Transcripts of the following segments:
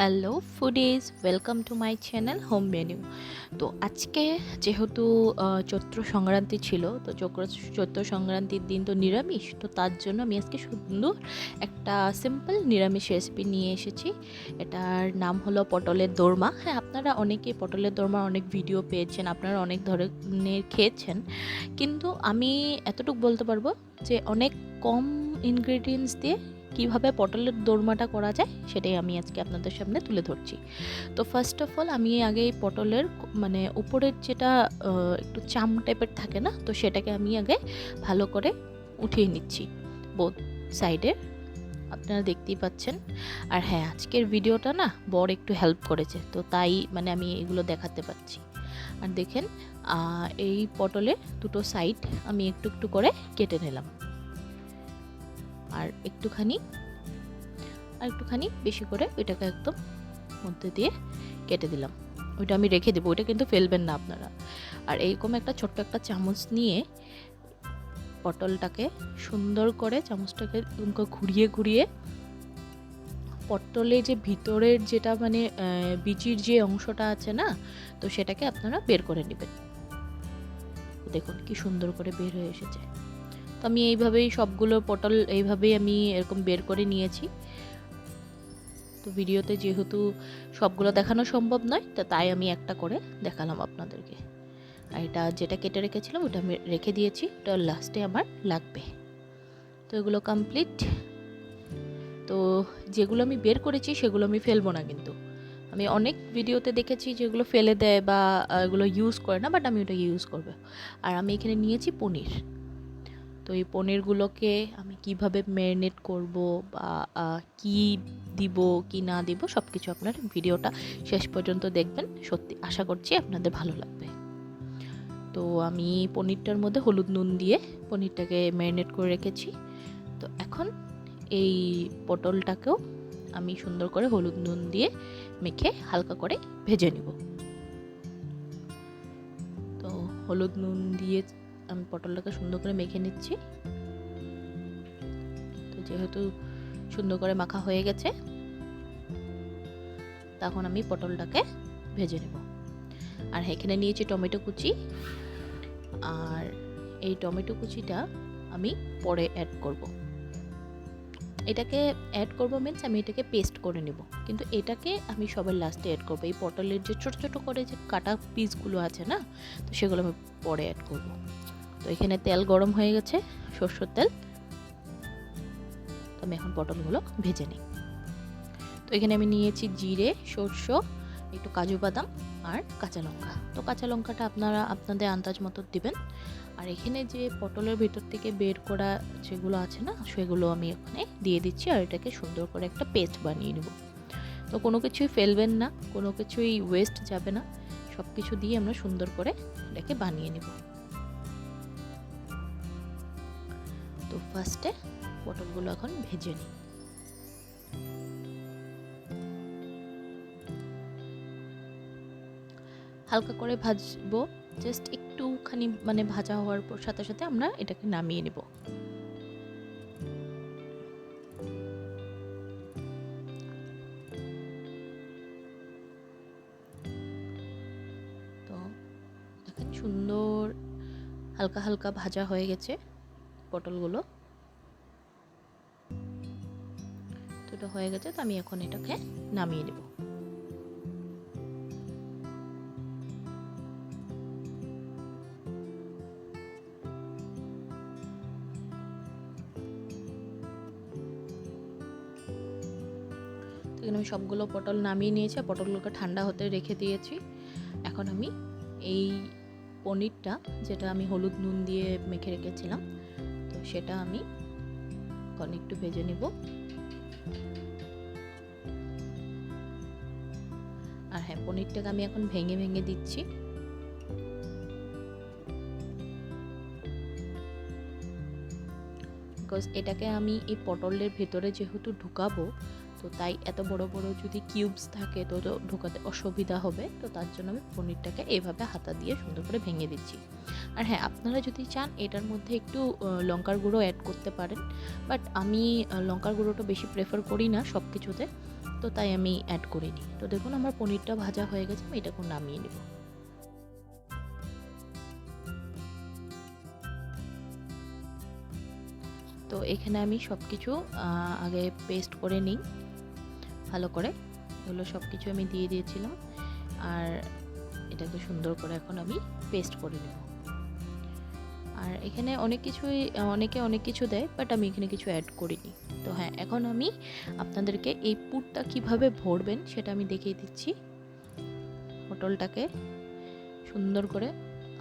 Hello foodies, welcome to my channel home menu. তো আজকে যেহেতু চৈত্র সংক্রান্তি ছিল, তো চৈত্র সংক্রান্তির দিন তো নিরামিষ, তো তার জন্য আমি আজকে সুন্দর একটা সিম্পল নিরামিষ রেসিপি নিয়ে এসেছি। এটার নাম হলো পটলের দোরমা। হ্যাঁ, আপনারা অনেকেই পটলের দোরমার অনেক ভিডিও পেয়েছেন, আপনারা অনেক ধরনের খেয়েছেন, কিন্তু আমি এতটুকু বলতে পারবো যে অনেক কম ইনগ্রেডিয়েন্টস দিয়ে কিভাবে পটলের দোরমাটা করা যায় সেটাই আমি আজকে আপনাদের সামনে তুলে ধরছি। তো ফার্স্ট অফ অল আমি আগে এই পটলের মানে উপরের যেটা একটু চাম টাইপের থাকে না, তো সেটাকে আমি আগে ভালো করে উঠিয়ে নিচ্ছি বোথ সাইডে। আপনারা দেখতেই পাচ্ছেন। আর হ্যাঁ, আজকের ভিডিওটা না বর একটু হেল্প করেছে, তো তাই মানে আমি এগুলো দেখাতে পাচ্ছি। আর দেখেন, এই পটলের দুটো সাইড আমি একটু একটু করে কেটে নিলাম, আর একটুখানি বেশি করে ওইটাকে একদম মধ্যে দিয়ে কেটে দিলাম। ওইটা আমি রেখে দেবো, ওইটা কিন্তু ফেলবেন না আপনারা। আর এইরকম একটা ছোট্ট একটা চামচ নিয়ে পটলটাকে সুন্দর করে চামচটাকে ঘুরিয়ে ঘুরিয়ে পটলের যে ভিতরের যেটা মানে বিচির যে অংশটা আছে না, তো সেটাকে আপনারা বের করে নেবেন। দেখুন কি সুন্দর করে বের হয়ে এসেছে। তো আমি এইভাবেই সবগুলো পটল এইভাবেই আমি এরকম বের করে নিয়েছি। তো ভিডিওতে যেহেতু সবগুলো দেখানো সম্ভব নয়, তো তাই আমি একটা করে দেখালাম আপনাদেরকে। আর এটা যেটা কেটে রেখেছিলাম ওটা আমি রেখে দিয়েছি, ওটা লাস্টে আমার লাগবে। তো এগুলো কমপ্লিট। তো যেগুলো আমি বের করেছি সেগুলো আমি ফেলবো না, কিন্তু আমি অনেক ভিডিওতে দেখেছি যেগুলো ফেলে দেয় বা এগুলো ইউজ করে না, বাট আমি ওটা ইউজ করবো। আর আমি এখানে নিয়েছি পনির। তো এই পনিরগুলোকে আমি কিভাবে ম্যারিনেট করব বা কি দিব কি না দিব সব কিছু আপনার ভিডিওটা শেষ পর্যন্ত দেখবেন, সত্যি আশা করছি আপনাদের ভালো লাগবে। তো আমি পনিরটার মধ্যে হলুদ নুন দিয়ে পনিরটাকে ম্যারিনেট করে রেখেছি। তো এখন এই পটলটাকেও আমি সুন্দর করে হলুদ নুন দিয়ে মেখে হালকা করে ভেজে নিব। তো হলুদ নুন দিয়ে আমি পটলটাকে সুন্দর করে মেখে নিচ্ছি। তো যেহেতু সুন্দর করে মাখা হয়ে গেছে, তখন আমি পটলটাকে ভেজে নেব। আর এখানে নিয়েছি টমেটো কুচি, আর এই টমেটো কুচিটা আমি পরে অ্যাড করব। এটাকে অ্যাড করব মিন্স আমি এটাকে পেস্ট করে নেব, কিন্তু এটাকে আমি সবার লাস্টে অ্যাড করব। এই পটলের যে ছোট ছোট করে যে কাটা পিসগুলো আছে না, তো সেগুলো আমি পরে অ্যাড করব। তো এখানে তেল গরম হয়ে গেছে, সরষের তেল। তো আমি এখন পটলগুলো ভেজে নিই। তো এখানে আমি নিয়েছি জিরে, সরষে, একটু কাজু বাদাম আর কাঁচা লঙ্কা। তো কাঁচা লঙ্কাটা আপনারা আপনাদের আন্দাজ মতো দিবেন। আর এখানে যে পটলের ভিতর থেকে বের করা যেগুলো আছে না, সেগুলো আমি এখানে দিয়ে দিচ্ছি, আর এটাকে সুন্দর করে একটা পেস্ট বানিয়ে নেব। তো কোনো কিছুই ফেলবেন না, কোনো কিছুই ওয়েস্ট যাবে না, সব কিছু দিয়ে আমরা সুন্দর করে এটাকে বানিয়ে নেব। তো ফার্স্টে পটলগুলো এখন ভেজে নিই। হালকা করে ভাজবো, জাস্ট একটুখানি মানে ভাজা হওয়ার পর সাথে সাথে আমরা এটাকে নামিয়ে নেব। তো দেখেন সুন্দর হালকা হালকা ভাজা হয়ে গেছে পটলগুলো। তো এটা হয়ে গেছে, তো আমি এখন এটাকে নামিয়ে নেব। এখানে আমি সবগুলো পটল নামিয়ে নিয়েছি, পটলগুলোকে ঠান্ডা হতে রেখে দিয়েছি। এখন আমি এই পনিরটা যেটা আমি হলুদ নুন দিয়ে মেখে রেখেছিলাম, তো সেটা আমি এখন একটু ভেজে নেব। আর হ্যাঁ, পনিরটাকে আমি এখন ভেঙে ভেঙে দিচ্ছি। বিকজ এটাকে আমি এই পটলের ভেতরে যেহেতু ঢুকাবো, তো তাই এত বড় বড় যদি কিউবস থাকে তো ঢোকাতে অসুবিধা হবে। তো তার জন্য আমি পনিরটাকে এইভাবে হাতা দিয়ে সুন্দর করে ভেঙে দিচ্ছি। আর হ্যাঁ, আপনারা যদি চান এটার মধ্যে একটু লঙ্কার গুঁড়ো অ্যাড করতে পারেন, বাট আমি লঙ্কার গুঁড়োটা বেশি প্রেফার করি না সব কিছুতে। তো তাই আমি অ্যাড করিনি। তো দেখুন আমার পনিরটা ভাজা হয়ে গেছে, আমি এটাকে নামিয়ে নেব। তো এখানে আমি সব কিছু আগে পেস্ট করে নিই ভালো করে। এগুলো সব কিছু আমি দিয়ে দিয়েছিলাম, আর এটাকে সুন্দর করে এখন আমি পেস্ট করে নেব। আর এখানে অনেকে অনেক কিছু দেয়, বাট আমি এখানে কিছু অ্যাড করিনি। তো হ্যাঁ, এখন আমি আপনাদেরকে এই পুরটা কিভাবে ভরবেন সেটা আমি দেখিয়ে দিচ্ছি। পটলটাকে সুন্দর করে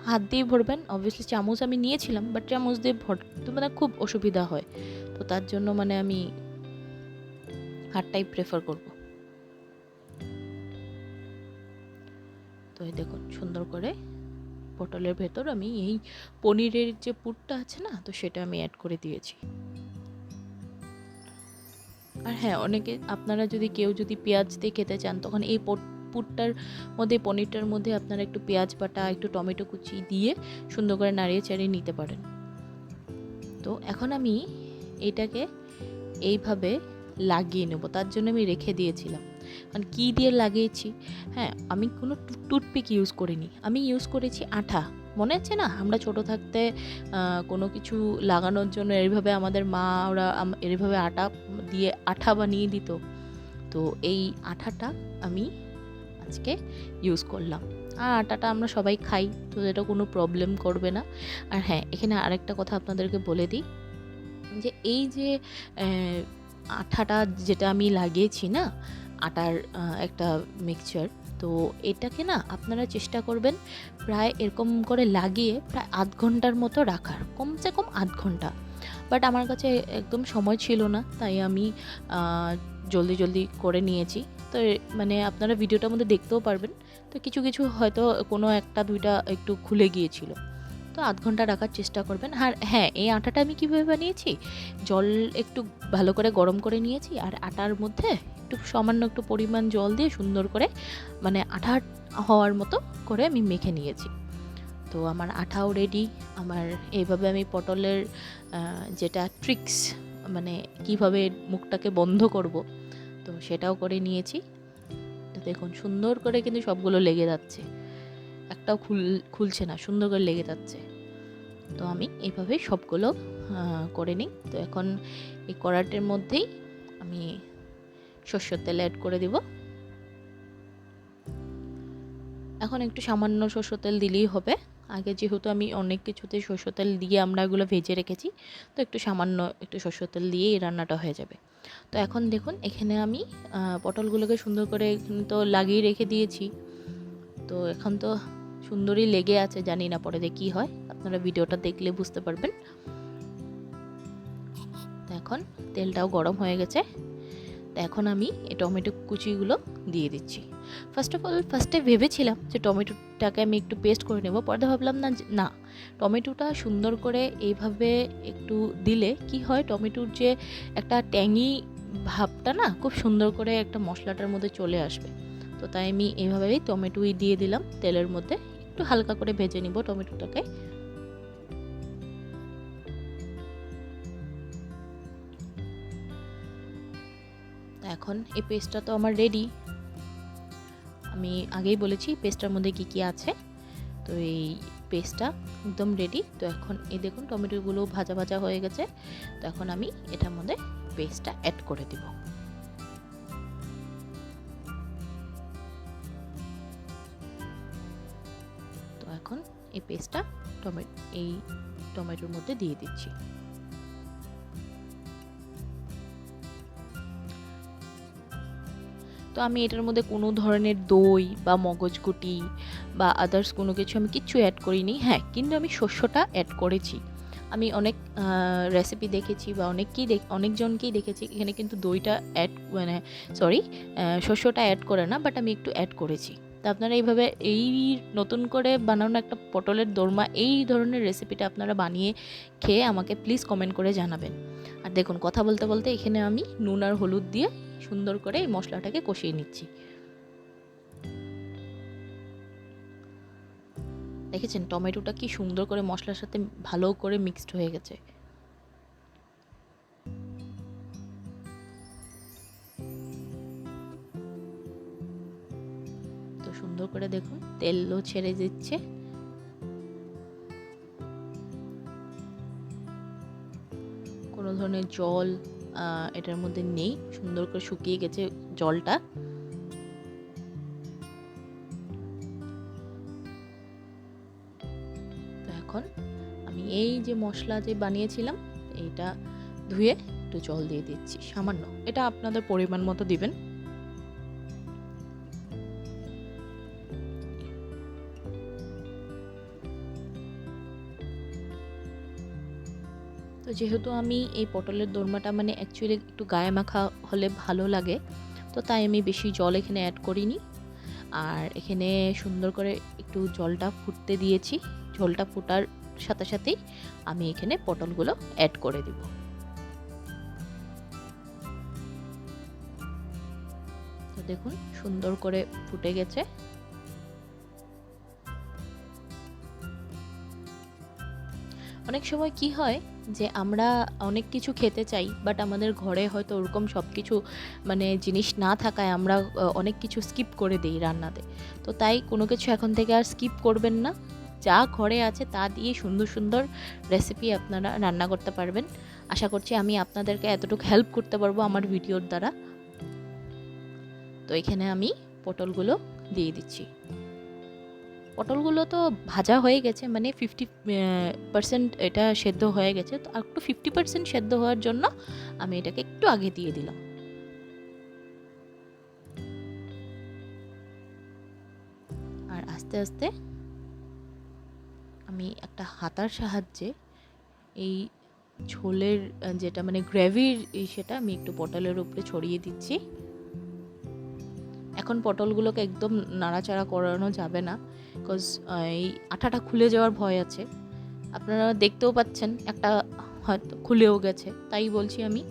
হাত দিয়ে ভরবেন। অবভিয়াসলি চামচ আমি নিয়েছিলাম, বাট চামচ দিয়ে ভরতে মানে খুব অসুবিধা হয়, তো তার জন্য মানে আমি হাতটাই প্রেফার করব। তো এই দেখুন সুন্দর করে পটলের ভেতর আমি এই পনিরের যে পুরটা আছে না, তো সেটা আমি অ্যাড করে দিয়েছি। আর হ্যাঁ, আপনারা কেউ যদি পেঁয়াজ দিয়ে খেতে চান, তখন এই পুরটার মধ্যে, পনিরটার মধ্যে আপনারা একটু পেঁয়াজ বাটা, একটু টমেটো কুচি দিয়ে সুন্দর করে নাড়িয়ে চাড়িয়ে নিতে পারেন। তো এখন আমি এটাকে এইভাবে লাগিয়ে নেব, তার জন্য আমি রেখে দিয়েছিলাম। কারণ কী দিয়ে লাগিয়েছি, হ্যাঁ, আমি কোনো টুথপিক ইউজ করিনি, আমি ইউজ করেছি আঠা। মনে আছে না, আমরা ছোট থাকতে কোনো কিছু লাগানোর জন্য এইভাবে আমাদের মা ওরা এইভাবে আঠা বানিয়ে দিত। তো এই আঠাটা আমি আজকে ইউজ করলাম। আর আটাটা আমরা সবাই খাই, তো এটা কোনো প্রবলেম করবে না। আর হ্যাঁ, এখানে আরেকটা কথা আপনাদেরকে বলে দিই, যে এই যে আঠাটা যেটা আমি লাগিয়েছি না, আটার একটা মিক্সচার, তো এটাকে না আপনারা চেষ্টা করবেন প্রায় এরকম করে লাগিয়ে প্রায় আধ ঘন্টার মতো রাখার, কমসে কম আধ ঘন্টা। বাট আমার কাছে একদম সময় ছিল না, তাই আমি জলদি করে নিয়েছি। তো মানে আপনারা ভিডিওটার মধ্যে দেখতেও পারবেন, তো কিছু কিছু হয়তো কোনো একটা দুইটা একটু খুলে গিয়েছিল। তো আধ ঘন্টা রাখার চেষ্টা করবেন। আর হ্যাঁ, এই আটাটা আমি কীভাবে বানিয়েছি, জল একটু ভালো করে গরম করে নিয়েছি, আর আটার মধ্যে সামান্য একটু পরিমাণ জল দিয়ে সুন্দর করে মানে আঠা হওয়ার মতো করে আমি মেখে নিয়েছি। তো আমার আঠাও রেডি। আমার এইভাবে আমি পটলের যেটা ট্রিক্স, মানে কিভাবে মুখটাকে বন্ধ করব, তো সেটাও করে নিয়েছি। তো দেখুন সুন্দর করে কিন্তু সবগুলো লেগে যাচ্ছে, একটাও খুলছে না, সুন্দর করে লেগে যাচ্ছে। তো আমি এইভাবেই সবগুলো করে নিই। তো এখন এই কড়াইটার মধ্যেই আমি সরষের তেল অ্যাড করে দিব। এখন একটু সামান্য সরষের তেল দিলেই হবে। আগে যেহেতু আমি অনেক কিছুতে সরষের তেল দিয়ে আমরা এগুলো ভেজে রেখেছি, তো সামান্য একটু সরষের তেল দিয়েই এই রান্নাটা হয়ে যাবে। তো এখন দেখুন এখানে আমি পটলগুলোকে সুন্দর করে তো লাগিয়ে রেখে দিয়েছি। তো এখন তো সুন্দরই লেগে আছে, জানি না পরে যে কী হয়, আপনারা ভিডিওটা দেখলে বুঝতে পারবেন। তো এখন তেলটাও গরম হয়ে গেছে। তো এখন আমি এই টমেটো কুচিগুলো দিয়ে দিচ্ছি। ফার্স্টে ভেবেছিলাম যে টমেটোটাকে আমি একটু পেস্ট করে নেব, পরে ভাবলাম না, টমেটোটা সুন্দর করে এইভাবে একটু দিলে কি হয়, টমেটোর যে একটা ট্যাঙি ভাবটা না, খুব সুন্দর করে একটা মশলাটার মধ্যে চলে আসবে। তো তাই আমি এইভাবেই টমেটোই দিয়ে দিলাম তেলের মধ্যে, একটু হালকা করে ভেজে নিব টমেটোটাকে। এখন এই পেস্টটা তো আমার রেডি। আমি আগেই বলেছি পেস্টটার মধ্যে কি কি আছে, তো এই পেস্টটা একদম রেডি। তো এখন এই দেখুন টমেটোগুলো ভাজা ভাজা হয়ে গেছে। তো এখন আমি এটার মধ্যে পেস্টটা অ্যাড করে দিব। তো এখন এই পেস্টটা এই টমেটোর মধ্যে দিয়ে দিচ্ছি। তো আমি এটার মধ্যে কোনো ধরনের দই বা মগজগুটি বা আদার্স কোনো কিছু আমি কিচ্ছু অ্যাড করিনি। হ্যাঁ, কিন্তু আমি শস্যটা অ্যাড করেছি। আমি অনেক রেসিপি দেখেছি বা অনেকজনকেই দেখেছি এখানে কিন্তু দইটা শস্যটা অ্যাড করে না, বাট আমি একটু অ্যাড করেছি। তো আপনারা এইভাবে এই নতুন করে বানানো একটা পটলের দোরমা, এই ধরনের রেসিপিটা আপনারা বানিয়ে খেয়ে আমাকে প্লিজ কমেন্ট করে জানাবেন। আর দেখুন কথা বলতে বলতে এখানে আমি নুন আর হলুদ দিয়ে সুন্দর করে এই মশলাটাকে কষিয়ে নিচ্ছি। দেখেছেন টমেটোটা কি সুন্দর করে মশলার সাথে ভালো করে মিক্সড হয়ে গেছে। তো সুন্দর করে দেখুন তেলও ছেড়ে দিচ্ছে। কোনো ধরনের জল এটার মধ্যে নেই, সুন্দর করে শুকিয়ে গেছে জলটা। তো এখন আমি এই যে মশলা যে বানিয়েছিলাম এইটা ধুয়ে একটু জল দিয়ে দিচ্ছি সামান্য, এটা আপনাদের পরিমাণ মতো দিবেন। তো যেহেতু আমি এই পটলের দোরমাটা মানে অ্যাকচুয়ালি একটু গায়ে মাখা হলে ভালো লাগে, তো তাই আমি বেশি জল এখানে অ্যাড করিনি। আর এখানে সুন্দর করে একটু জলটা ফুটতে দিয়েছি, ঝোলটা ফোটার সাথে সাথেই আমি এখানে পটলগুলো অ্যাড করে দিব। তো দেখুন সুন্দর করে ফুটে গেছে। অনেক সময় কি হয় যে আমরা অনেক কিছু খেতে চাই, বাট আমাদের ঘরে হয়তো ওরকম সব কিছু মানে জিনিস না থাকায় আমরা অনেক কিছু স্কিপ করে দিই রান্নাতে। তো তাই কোনো কিছু এখন থেকে আর স্কিপ করবেন না, যা ঘরে আছে তা দিয়ে সুন্দর সুন্দর রেসিপি আপনারা রান্না করতে পারবেন। আশা করছি আমি আপনাদেরকে এতটুকু হেল্প করতে পারবো আমার ভিডিওর দ্বারা। তো এখানে আমি পটলগুলো দিয়ে দিচ্ছি। পটলগুলো তো ভাজা হয়ে গেছে, মানে 50% এটা সেদ্ধ হয়ে গেছে। তো আর একটু 50% সেদ্ধ হওয়ার জন্য আমি এটাকে একটু আগে দিয়ে দিলাম। আর আস্তে আস্তে আমি একটা হাতার সাহায্যে এই ঝোলের যেটা মানে গ্রেভির সেটা আমি একটু পটলের উপরে ছড়িয়ে দিচ্ছি। এখন পটলগুলোকে একদম নাড়াচাড়া করানো যাবে না, বিকজ এই আঠাটা খুলে যাওয়ার ভয় আছে। আপনারা দেখতেও পাচ্ছেন একটা হয়তো খুলেও গেছে, তাই বলছি আমি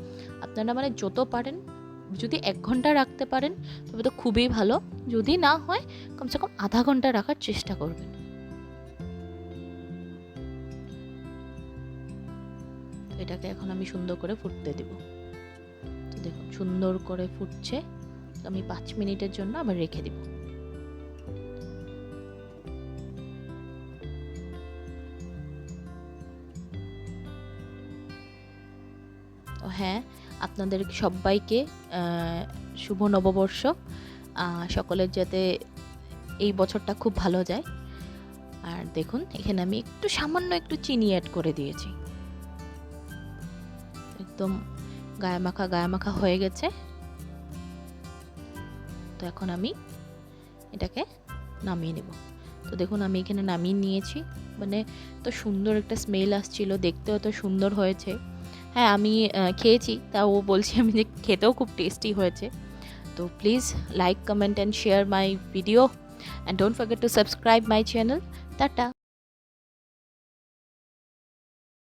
আপনারা মানে যত পারেন যদি 1 ঘন্টা রাখতে পারেন তবে তো খুবই ভালো, যদি না হয় কমসে কম আধা ঘন্টা রাখার চেষ্টা করবেন। এটাকে এখন আমি সুন্দর করে ফুটতে দেব। তো দেখুন সুন্দর করে ফুটছে, আমি 5 মিনিটের জন্য আবার রেখে দেব। তো হ্যাঁ, আপনাদের সবাইকে শুভ নববর্ষ। সকলের যাতে এই বছরটা খুব ভালো যায়। আর দেখুন এখানে আমি একটু সামান্য একটু চিনি অ্যাড করে দিয়েছি। একদম গায়ে মাখা হয়ে গেছে। তো এখন আমি এটাকে নামিয়ে নেব। তো দেখুন আমি এখানে নামিয়ে নিয়েছি, মানে তো সুন্দর একটা স্মেল আসছিল, দেখতেও তো সুন্দর হয়েছে। হ্যাঁ আমি খেয়েছি, তাও বলছি আমি যে খেতেও খুব টেস্টি হয়েছে। তো please like, comment and share my video and don't forget to subscribe my channel. Tata.